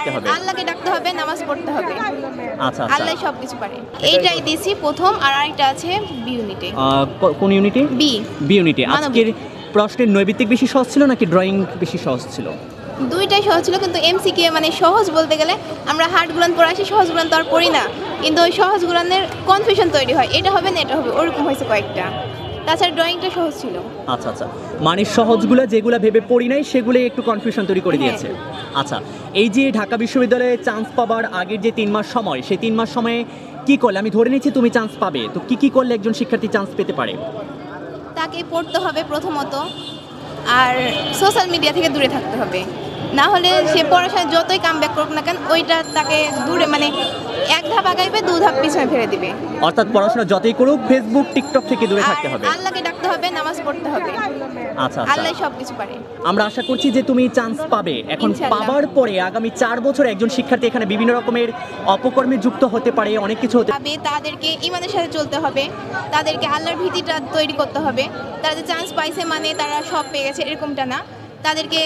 থাকতে হবে, আল্লাহকে ডাকতে হবে, নামাজ পড়তে হবে। আচ্ছা আল্লাহ সবকিছু পারে। এইটাই দিছি প্রথম, আর আরেকটা আছে বি ইউনিটে। কোন ইউনিটে? বি বি ইউনিটে। আজকের প্রশ্নের নৈবিত্তিক বেশি সহজ ছিল নাকি ড্রয়িং বেশি সহজ ছিল? দুইটাই সহজ ছিল, কিন্তু এমসিকিউ মানে সহজ বলতে গেলে আমরা হার্ডগুলান পড়ে আসি, সহজগুলান তো আর পড়ি না, কিন্তু ওই সহজগুলানের কনফিউশন তৈরি হয়, এটা হবে না এটা হবে, ওরকম হয়েছে কয়েকটা। তাছাড়া ড্রয়িংটা সহজ ছিল। আচ্ছা আচ্ছা, মানে সহজগুলো যেগুলো ভেবে পড়ি নাই সেগুলোই একটু কনফিউশন তৈরি করে দিয়েছে। আচ্ছা, এই যে ঢাকা বিশ্ববিদ্যালয়ে চান্স পাবার আগের যে 3 মাস সময়, সেই 3 মাস সময়ে কি করলে, আমি ধরে নিচ্ছি তুমি চান্স পাবে, তো কি করলে একজন শিক্ষার্থী চান্স পেতে পারে? তাকে পড়তে হবে প্রথমত, আর সোশ্যাল মিডিয়া থেকে দূরে থাকতে হবে। না হলে সে পড়াশোনায় যতই কাম ব্যাক করুক না কেন, ওইটা তাকে দূরে মানে এক ধাপ আগাইবে, 2 ধাপ পিছনে ফেলে দিবে। অর্থাৎ পড়াশোনা যতই করুক ফেসবুক টিকটক থেকে দূরে থাকতে হবে। আল্লাহকে ডাকতে হবে, নামাজ পড়তে হবে। আচ্ছা আল্লাহ আচ্ছা, সবকিছু পারে। আমরা আশা করছি যে তুমি চান্স পাবে। এখন ইনশাআল্লাহ। পাবার পরে আগামী 4 বছর একজন শিক্ষার্থী এখানে বিভিন্ন রকমের অপকর্মে যুক্ত হতে পারে, অনেক কিছু হতে তবে তাদেরকে ইমানের সাথে চলতে হবে, তাদেরকে আল্লাহর ভীতিটা তৈরি করতে হবে। তারা যে চান্স পাইছে মানে তারা সব পেয়ে গেছে এরকমটা না, তাদেরকে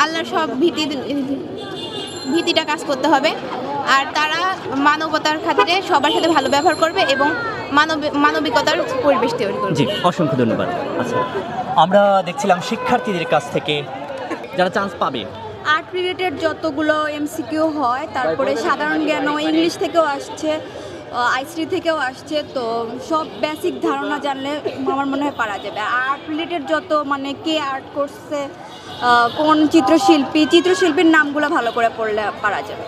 আল্লাহর সব ভীতিটা কাজ করতে হবে। আর তারা মানবতার খাতিরে সবার সাথে ভালো ব্যবহার করবে এবং মানবিকতার পরিবেশ তৈরি করবে। জি, অসংখ্য ধন্যবাদ। আচ্ছা, আমরা দেখছিলাম শিক্ষার্থীদের কাছ থেকে যারা চান্স পাবে। আর্ট রিলেটেড যতগুলো এমসিকিউ হয়, তারপরে সাধারণ জ্ঞানও ইংলিশ থেকেও আসছে, আইসিটি থেকেও আসছে, তো সব বেসিক ধারণা জানলে আমার মনে হয় পারা যাবে। আর্ট রিলেটেড যত মানে কে আর্ট করছে, কোন চিত্রশিল্পীর নামগুলো ভালো করে পড়লে পারা যাবে।